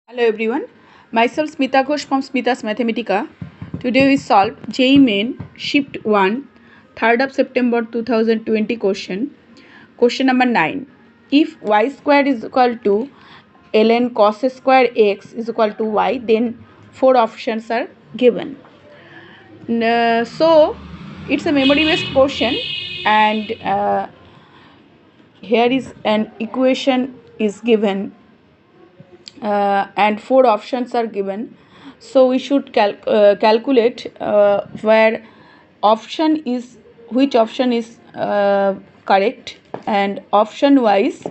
Hello everyone, myself Smita Ghosh from Smita's Mathematica. Today we solve JEE Main Shift 1, 3rd of September 2020 question. Question number 9. If y square is equal to ln cos square x is equal to y, then 4 options are given. So it's a memory based question, and here is an equation is given. And 4 options are given, so we should calculate where option is which option is correct, and option wise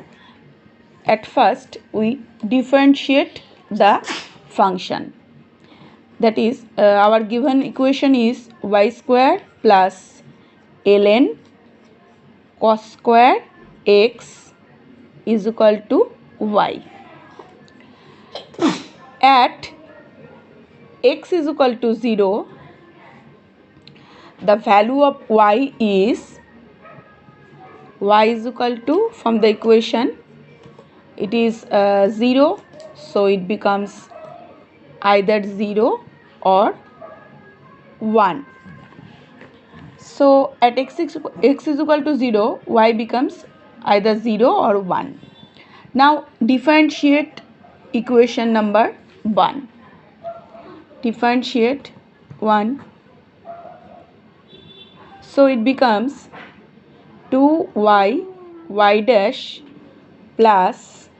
at first we differentiate the function. That is, our given equation is y square plus ln cos square x is equal to y. At x is equal to 0, the value of y is equal to, from the equation it is 0, so it becomes either 0 or 1. So at x is equal to 0, y becomes either 0 or 1. Now differentiate equation number 1. Differentiate 1, so it becomes 2y y dash plus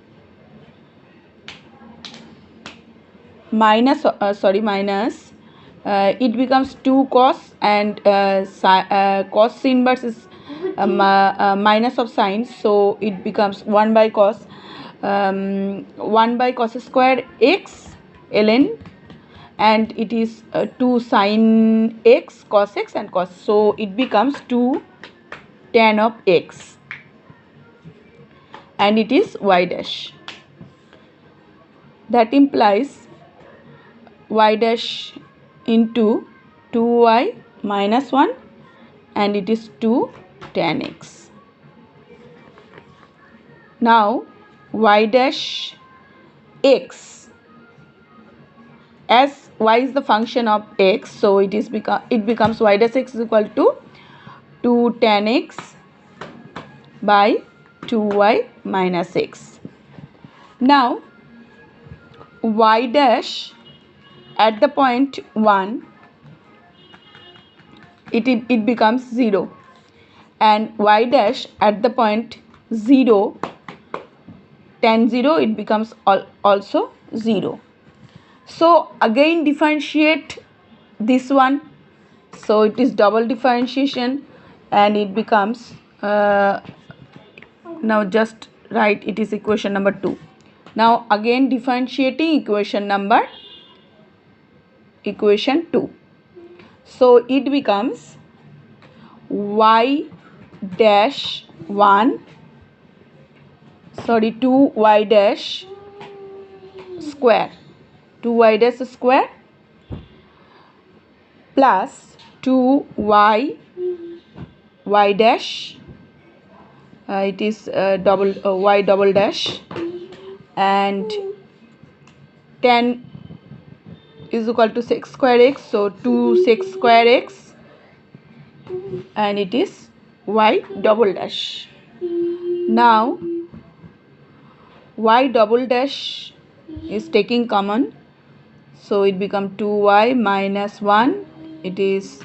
minus it becomes 2 cos, and cos inverse is minus of sign, so it becomes 1 by cos 1 by cos square x ln, and it is 2 sin x cos x and cos, so it becomes 2 tan of x, and it is y dash. That implies y dash into 2y minus 1, and it is 2 tan x. Now y dash x, as y is the function of x, so it becomes y dash x is equal to 2 tan x by 2y minus x. Now y dash at the point 1, it becomes 0, and y dash at the point 0 tan 0, it becomes also 0. So again differentiate this one, so it is double differentiation, and it becomes now just write it is equation number 2. Now again differentiating equation 2, so it becomes y dash 2y dash square, 2y dash square plus 2y y dash, it is y double dash, and tan is equal to sec square x, so 2 sec square x, and it is y double dash. Now y double dash is taking common, so it becomes 2y minus 1, it is,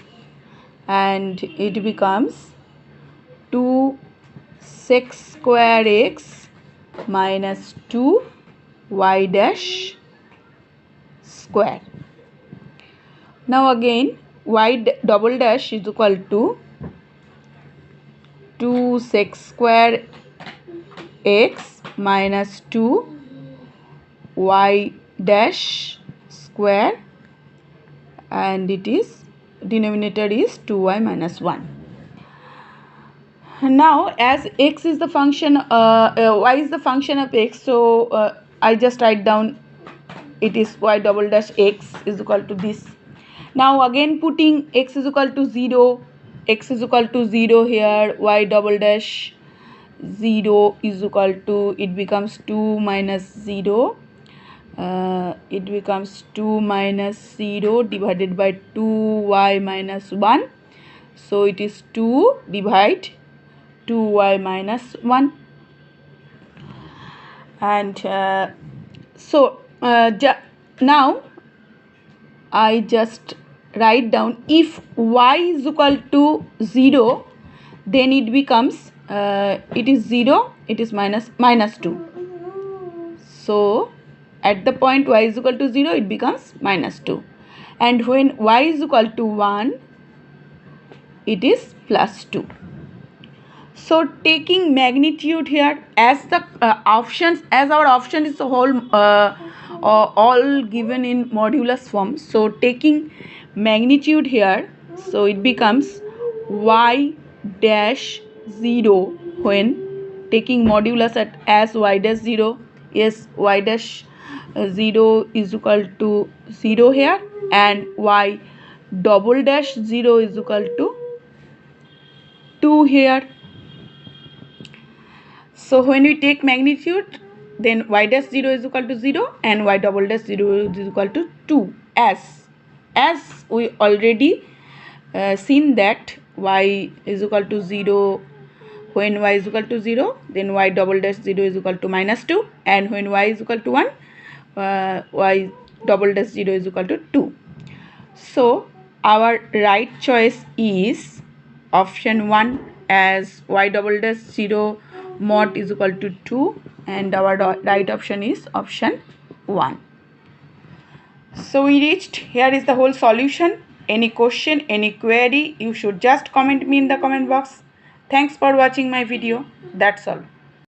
and it becomes 2 sec square x minus 2 y dash square. Now again y double dash is equal to 2 sec square x minus 2 y dash square, and it is denominator is 2y minus 1. Now as x is the function y is the function of x, so I just write down it is y double dash x is equal to this. Now again putting x is equal to 0, here y double dash 0 is equal to, it becomes 2 minus 0 it becomes 2 minus 0 divided by 2y minus 1. So it is 2 divide 2y minus 1. And now I just write down, if y is equal to 0, then it becomes it is 0, it is minus 2. So at the point y is equal to 0, it becomes minus 2. And when y is equal to 1, it is plus 2. So taking magnitude here, as the options, as our option is all given in modulus form, so taking magnitude here, so it becomes y dash 0 when taking modulus as y dash 0. Yes, y dash 0 is equal to 0 here, and y double dash 0 is equal to 2 here. So when we take magnitude, then y dash 0 is equal to 0 and y double dash 0 is equal to 2, as we already seen that y is equal to 0. When y is equal to 0, then y double dash 0 is equal to minus 2, and when y is equal to 1, y double dash 0 is equal to 2. So our right choice is option 1, as y double dash 0 mod is equal to 2, and our right option is option 1. So we reached, here is the whole solution. Any question, any query, you should just comment me in the comment box. Thanks for watching my video. That's all.